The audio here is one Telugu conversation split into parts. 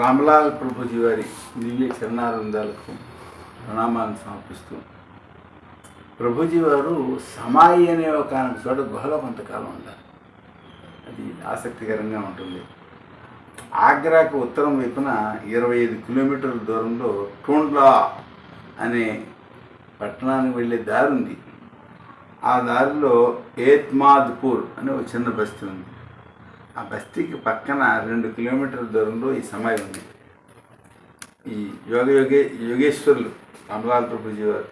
రామలాల్ ప్రభుజీ వారి దివ్య చరణానందాలకు ప్రణామాలను సమర్పిస్తూ, ప్రభుజీ వారు సమాయి అనే ఒక చోట గుహలో కొంతకాలం ఉన్నారు. అది ఆసక్తికరంగా ఉంటుంది. ఆగ్రాకు ఉత్తరం వైపున 25 కిలోమీటర్ల దూరంలో టోండ్లా అనే పట్టణానికి వెళ్ళే దారి ఉంది. ఆ దారిలో ఏత్మాద్పూర్ అనే ఒక చిన్న బస్తీ ఉంది. ఆ బస్తీకి పక్కన 2 కిలోమీటర్ల దూరంలో ఈ సమాయి ఉంది. ఈ యోగేశ్వరులు రామలాల్ ప్రభుజీ వారు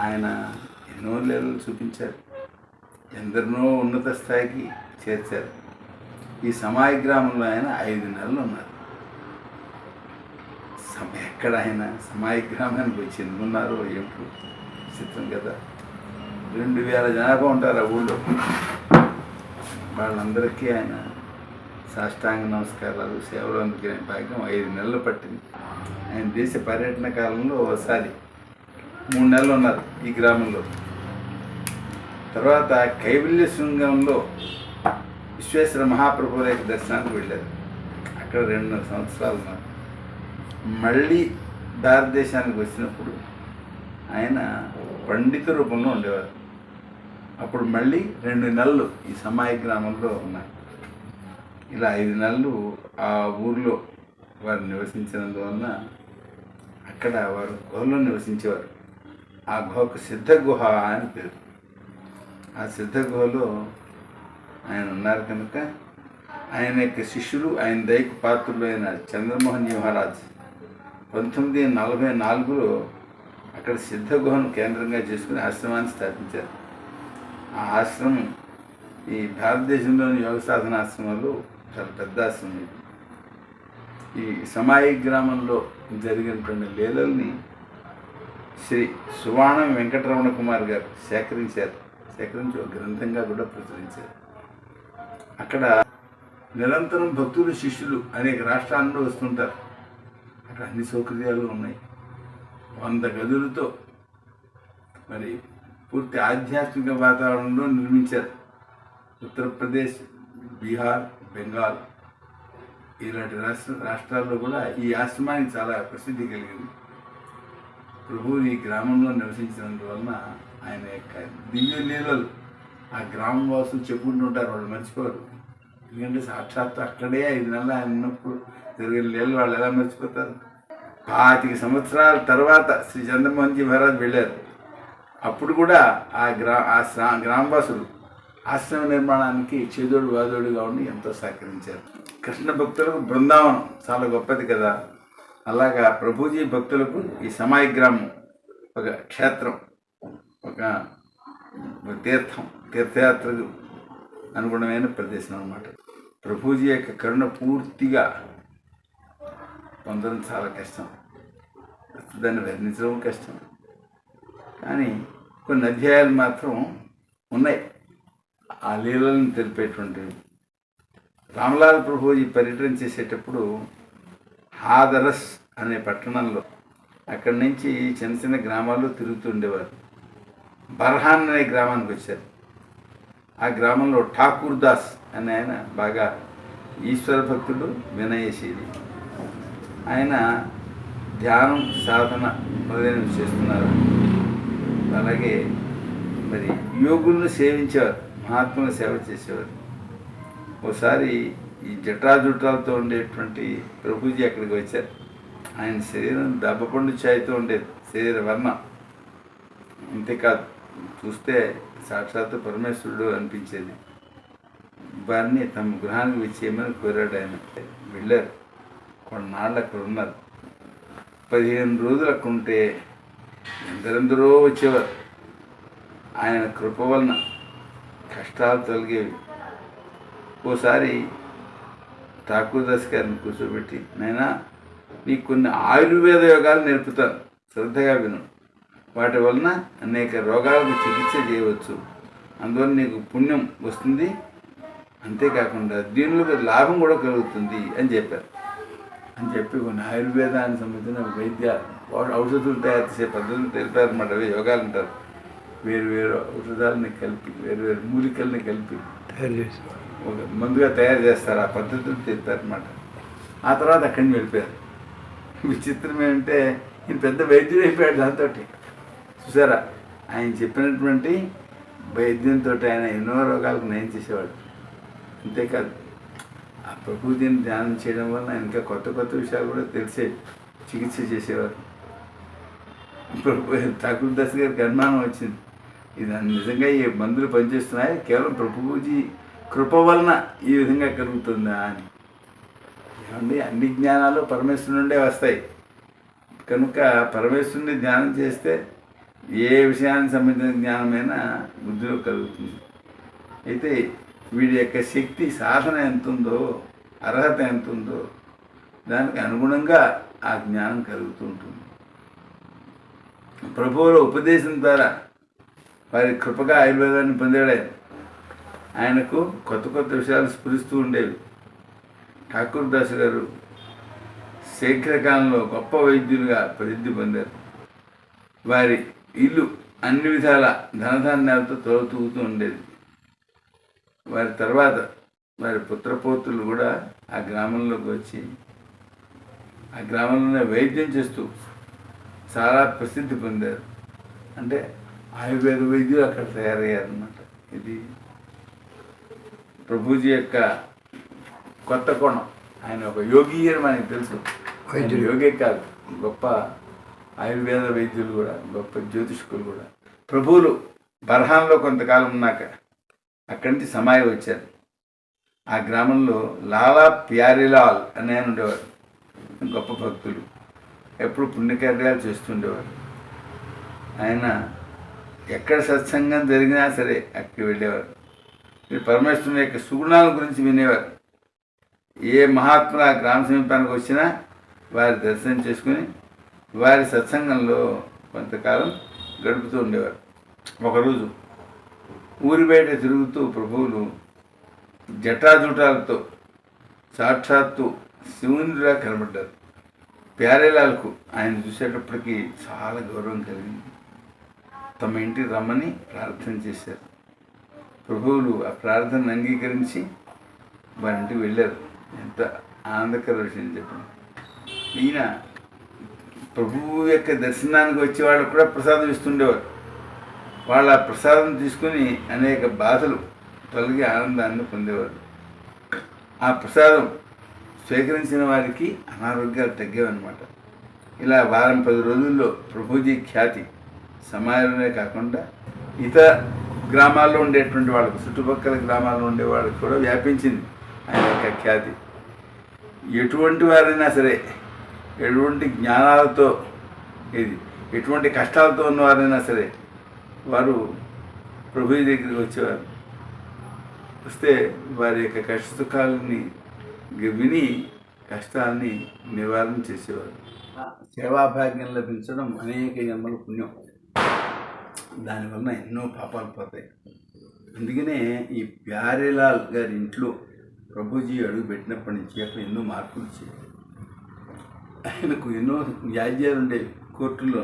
ఆయన ఎన్నో లీలలు చూపించారు, ఎందరినో ఉన్నత స్థాయికి చేర్చారు. ఈ సమాయి గ్రామంలో ఆయన 5 నెలలు ఉన్నారు. ఎక్కడ ఆయన సమాయి గ్రామానికి వచ్చి ఎందుకున్నారో ఏమిటో చిత్రం కదా. 2000 జనాభా ఉంటారు ఆ ఊళ్ళో. వాళ్ళందరికీ ఆయన సాష్టాంగ నమస్కారాలు, సేవలు అందుకునే భాగ్యం 5 నెలలు పట్టింది. ఆయన దేశ పర్యటన కాలంలో ఒకసారి 3 నెలలు ఉన్నారు ఈ గ్రామంలో. తర్వాత కైవల్య శృంగంలో విశ్వేశ్వర మహాప్రభువుల యొక్క దర్శనానికి వెళ్ళారు. అక్కడ 2 సంవత్సరాలు ఉన్నారు. మళ్ళీ భారతదేశానికి వచ్చినప్పుడు ఆయన పండిత రూపంలో ఉండేవారు. అప్పుడు మళ్ళీ 2 నెలలు ఈ సమాయి గ్రామంలో ఉన్నారు. ఇలా 5 నెలలు ఆ ఊరిలో వారు నివసించినందువలన అక్కడ వారు గుహలో నివసించేవారు. ఆ గుహకు సిద్ధ గుహ అని పేరు. ఆ సిద్ధ గుహలో ఆయన ఉన్నారు కనుక ఆయన యొక్క శిష్యులు, ఆయన దయకు పాత్రులు అయిన చంద్రమోహన్ జీ మహారాజ్ 1944లో అక్కడ సిద్ధ గుహను కేంద్రంగా చేసుకుని ఆశ్రమాన్ని స్థాపించారు. ఆ ఆశ్రమం ఈ భారతదేశంలోని యోగ సాధన ఆశ్రమాలు చాలా పెద్ద ఆశ్రమం. ఇది ఈ సమాయి గ్రామంలో జరిగినటువంటి లీలల్ని శ్రీ సువాణం వెంకటరమణ కుమార్ గారు సేకరించి ఒక గ్రంథంగా కూడా ప్రచురించారు. అక్కడ నిరంతరం భక్తులు, శిష్యులు అనేక రాష్ట్రాల నుండి వస్తుంటారు. అక్కడ అన్ని సౌకర్యాలు ఉన్నాయి. 100 గదులతో మరి పూర్తి ఆధ్యాత్మిక వాతావరణంలో నిర్మించారు. ఉత్తరప్రదేశ్, బీహార్, బెంగాల్ ఇలాంటి రాష్ట్రాల్లో కూడా ఈ ఆశ్రమానికి చాలా ప్రసిద్ధి కలిగింది. ప్రభువు ఈ గ్రామంలో నివసించినందువలన ఆయన యొక్క దివ్య లీలలు ఆ గ్రామం వాసులు చెప్పుకుంటుంటారు. వాళ్ళు మర్చిపోరు. ఎందుకంటే సాక్షాత్తు అక్కడే 5 నెలలు ఆయన ఉన్నప్పుడు జరిగిన లీలలు వాళ్ళు ఎలా మర్చిపోతారు. 25 సంవత్సరాల తర్వాత శ్రీ చంద్రమోహన్ జీ మహారాజ్ వెళ్ళారు. అప్పుడు కూడా ఆ గ్రామవాసులు ఆశ్రమ నిర్మాణానికి చేదోడు వాదోడుగా ఉండి ఎంతో సహకరించారు. కృష్ణ భక్తులకు బృందావనం చాలా గొప్పది కదా. అలాగా ప్రభుజీ భక్తులకు ఈ సమాయి గ్రామం ఒక క్షేత్రం, ఒక తీర్థయాత్రకు అనుగుణమైన ప్రదేశం అన్నమాట. ప్రభుజీ యొక్క కరుణ పూర్తిగా పొందడం చాలా కష్టం, దాన్ని వర్ణించడం కష్టం. కానీ కొన్ని అధ్యాయాలు మాత్రం ఉన్నాయి ఆ లీలలను తెలిపేటువంటివి. రామలాల్ ప్రభుజీ పర్యటన చేసేటప్పుడు హాదరస్ అనే పట్టణంలో అక్కడి నుంచి చిన్న చిన్న గ్రామాల్లో తిరుగుతుండేవారు. బర్హాన్ అనే గ్రామానికి వచ్చారు. ఆ గ్రామంలో ఠాకూర్ దాస్ అనే ఆయన బాగా ఈశ్వర భక్తుడు, వినయశీలి. ఆయన ధ్యానం, సాధన మొదలైనవి చేస్తున్నారు. అలాగే మరి యోగులను సేవించేవారు, మహాత్ముల సేవ చేసేవారు. ఒకసారి ఈ జటాజుటాలతో ఉండేటువంటి ప్రభుజీ అక్కడికి వచ్చారు. ఆయన శరీరం దెబ్బపండు ఛాయతో ఉండేది, శరీర వర్ణం. అంతేకాదు, చూస్తే సాక్షాత్తు పరమేశ్వరుడు అనిపించేది. వారిని తమ గృహానికి వచ్చేయమని కోరాడు ఆయన. వెళ్ళారు. కొన్నాళ్ళు అక్కడ ఉన్నారు. 15 రోజులు అక్కడ ఉంటే ఎందరెందరో వచ్చేవారు. ఆయన కృప వలన కష్టాలు తొలగేవి. ఓసారి ఠాకూర్ దాస్ గారిని కూర్చోబెట్టి, నైనా నీకు కొన్ని ఆయుర్వేద యోగాలు నేర్పుతాను, శ్రద్ధగా విను. వాటి వలన అనేక రోగాలకు చికిత్స చేయవచ్చు. అందువల్ల నీకు పుణ్యం వస్తుంది, అంతేకాకుండా దీనిలో లాభం కూడా కలుగుతుంది అని చెప్పారు. అని చెప్పి కొన్ని ఆయుర్వేదానికి సంబంధించిన వైద్య ఔషధులు తయారు చేసే పద్ధతులు తెలిపారన్నమాట. అవి యోగాలు అంటారు. వేరు ఔషధాలని కలిపి, వేరు మూలికల్ని కలిపి ఒక మందుగా తయారు చేస్తారు. ఆ పద్ధతులు తెలిపారన్నమాట. ఆ తర్వాత అక్కడి నుంచి వెళ్ళిపోయారు. విచిత్రం ఏంటంటే ఈయన పెద్ద వైద్యుడు అయిపోయాడు దాంతో. చూసారా, ఆయన చెప్పినటువంటి వైద్యంతో ఆయన ఎన్నో రోగాలకు నయం చేసేవాడు. అంతేకాదు, ఆ ప్రకృతిని ధ్యానం చేయడం వల్ల ఇంకా కొత్త కొత్త విషయాలు కూడా తెలిసేవి, చికిత్స చేసేవారు. ఠాకూర్ దాస్ గారికి అనుమానం వచ్చింది, ఇది నిజంగా ఈ మందులు పనిచేస్తున్నాయి, కేవలం ప్రభుజీ కృప వలన ఈ విధంగా కలుగుతుందా అని. ఏమండి, అన్ని జ్ఞానాలు పరమేశ్వరుడి నుండే వస్తాయి కనుక పరమేశ్వరుని ధ్యానం చేస్తే ఏ విషయానికి సంబంధించిన జ్ఞానమైనా బుద్ధిలో కలుగుతుంది. అయితే వీడి యొక్క శక్తి సాధన ఎంత ఉందో, అర్హత ఎంత ఉందో దానికి అనుగుణంగా ఆ జ్ఞానం కలుగుతూ ఉంటుంది. ప్రభువుల ఉపదేశం ద్వారా వారి కృపగా ఆయుర్వేదాన్ని పొందాడు. ఆయనకు కొత్త కొత్త విషయాలు స్ఫురిస్తూ ఉండేవి. ఠాకూర్ దాస్ గారు శీఘ్రకాలంలో గొప్ప వైద్యులుగా ప్రసిద్ధి పొందారు. వారి ఇల్లు అన్ని విధాల ధనధాన్యాలతో తోలుతూగుతూ ఉండేది. వారి తర్వాత వారి పుత్రపోతులు కూడా ఆ గ్రామంలోకి వచ్చి ఆ గ్రామంలోనే వైద్యం చేస్తూ చాలా ప్రసిద్ధి పొందారు. అంటే ఆయుర్వేద వైద్యులు అక్కడ తయారయ్యారన్నమాట. ఇది ప్రభుజీ యొక్క కొత్త కోణం. ఆయన ఒక యోగి అని మనకి తెలుసు. యోగే కాదు, గొప్ప ఆయుర్వేద వైద్యులు కూడా, గొప్ప జ్యోతిష్కులు కూడా. ప్రభువులు బర్హాన్లో కొంతకాలం ఉన్నాక అక్కడి నుంచి సమాయి వచ్చారు. ఆ గ్రామంలో లాలా ప్యారీలాల్ అని ఆయన ఉండేవారు. గొప్ప భక్తులు, ఎప్పుడు పుణ్యకార్యాలు చేస్తుండేవారు. ఆయన ఎక్కడ సత్సంగం జరిగినా సరే అక్కడికి వెళ్ళేవారు. పరమేశ్వరుని యొక్క సుగుణాల గురించి వినేవారు. ఏ మహాత్ములు ఆ గ్రామ సమీపానికి వచ్చినా వారి దర్శనం చేసుకుని వారి సత్సంగంలో కొంతకాలం గడుపుతూ ఉండేవారు. ఒకరోజు ఊరి బయట తిరుగుతూ ప్రభువులు జటాజుటాలతో సాక్షాత్తు శివునిలా కనబడ్డారు. ప్యారేలాల్కు ఆయన చూసేటప్పటికీ చాలా గౌరవం కలిగింది. తమ ఇంటికి రమ్మని ప్రార్థన చేశారు. ప్రభువులు ఆ ప్రార్థనను అంగీకరించి వారి ఇంటికి వెళ్ళారు. ఎంత ఆనందకర విషయం చెప్పండి. ఈయన ప్రభువు యొక్క దర్శనానికి వచ్చే వాళ్ళకు కూడా ప్రసాదం ఇస్తుండేవారు. వాళ్ళ ప్రసాదం తీసుకుని అనేక బాధలు తొలగి ఆనందాన్ని పొందేవారు. ఆ ప్రసాదం స్వీకరించిన వారికి అనారోగ్యాలు తగ్గేవన్నమాట. ఇలా వారం 10 రోజుల్లో ప్రభుజీ ఖ్యాతి సమాజంలోనే కాకుండా ఇతర గ్రామాల్లో ఉండేటువంటి వాళ్ళకు, చుట్టుపక్కల గ్రామాల్లో ఉండే వాళ్ళకి కూడా వ్యాపించింది ఆయన యొక్క ఖ్యాతి. ఎటువంటి వారైనా సరే, ఎటువంటి జ్ఞానాలతో ఎటువంటి కష్టాలతో ఉన్నవారైనా సరే వారు ప్రభుజీ దగ్గరికి వచ్చేవారు. వస్తే వారి యొక్క కష్ట సుఖాలని విని కష్టాలని నివారణ చేసేవారు. సేవాభాగ్యం లభించడం అనేక జన్మల పుణ్యం. దానివల్ల ఎన్నో పాపాలు పోతాయి. అందుకనే ఈ ప్యారేలాల్ గారి ఇంట్లో ప్రభుజీ అడుగు పెట్టినప్పటి నుంచి అక్కడ ఎన్నో మార్పులు వచ్చాయి. ఆయనకు ఎన్నో వ్యాజ్యాలు ఉండేవి కోర్టులో.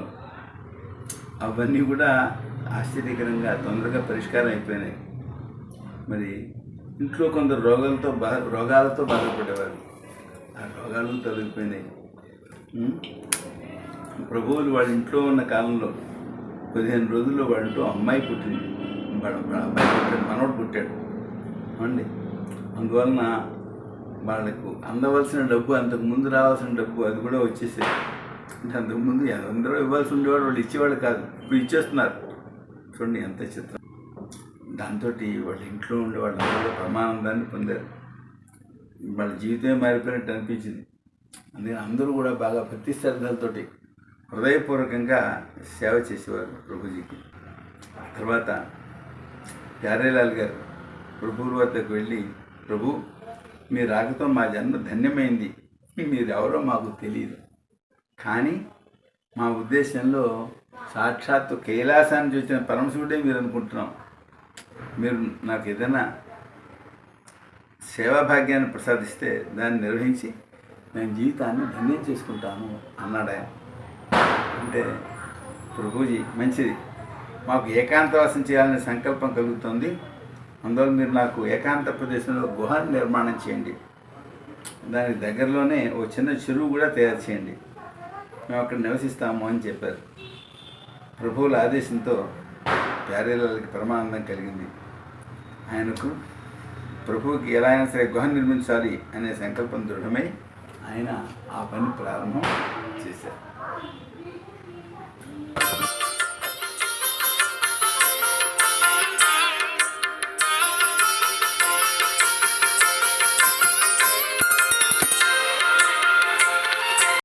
అవన్నీ కూడా ఆశ్చర్యకరంగా తొందరగా పరిష్కారం అయిపోయినాయి. మరి ఇంట్లో కొందరు రోగాలతో బాధపడేవారు. ఆ రోగాలు తొలగిపోయినాయి. ప్రభువులు వాళ్ళ ఇంట్లో ఉన్న కాలంలో 15 రోజుల్లో వాళ్ళ ఇంట్లో అమ్మాయి పుట్టింది. అబ్బాయి పుట్టాడు, మనోడు పుట్టాడు అండి. అందువలన వాళ్ళకు అందవలసిన డబ్బు, అంతకుముందు రావాల్సిన డబ్బు అది కూడా వచ్చేసేది. అంటే అంతకుముందు అందరూ ఇవ్వాల్సి ఉండేవాడు, వాళ్ళు ఇచ్చేవాళ్ళు కాదు. ఇప్పుడు ఇచ్చేస్తున్నారు. చూడండి ఎంత చిత్రం. దాంతో వాళ్ళ ఇంట్లో ఉండే వాళ్ళందరూ కూడా పరమానందాన్ని పొందారు. వాళ్ళ జీవితమే మారిపోయినట్టు అనిపించింది. అందుకని అందరూ కూడా బాగా భక్తి శ్రద్ధలతోటి హృదయపూర్వకంగా సేవ చేసేవారు ప్రభుజీకి. తర్వాత ప్యారేలాల్ గారు ప్రభువుల వద్దకు వెళ్ళి, ప్రభు, మీ రాకతో మా జన్మ ధన్యమైంది. మీరెవరో మాకు తెలియదు, కానీ మా ఉద్దేశంలో సాక్షాత్తు కైలాసాన్ని చూసిన పరమశివుడే మీరు అనుకుంటున్నాం. మీరు నాకు ఏదైనా సేవాభాగ్యాన్ని ప్రసాదిస్తే దాన్ని నిర్వహించి నేను జీవితాన్ని ధన్యం చేసుకుంటాను అన్నాడు ఆయన. అంటే ప్రభుజీ, మంచిది, మాకు ఏకాంతవాసం చేయాలనే సంకల్పం కలుగుతుంది. అందువల్ల మీరు నాకు ఏకాంత ప్రదేశంలో గుహ నిర్మాణం చేయండి దానికి దగ్గరలోనే ఓ చిన్న చెరువు కూడా తయారు చేయండి, మేము అక్కడ నివసిస్తాము అని చెప్పారు. ప్రభువుల ఆదేశంతో ప్యారేలాలకి పరమానందం కలిగింది. ఆయనకు ప్రభువుకి ఎలా అయినా సరే గుహ నిర్మించాలి అనే సంకల్పం దృఢమై ఆయన ఆ పని ప్రారంభం చేశారు.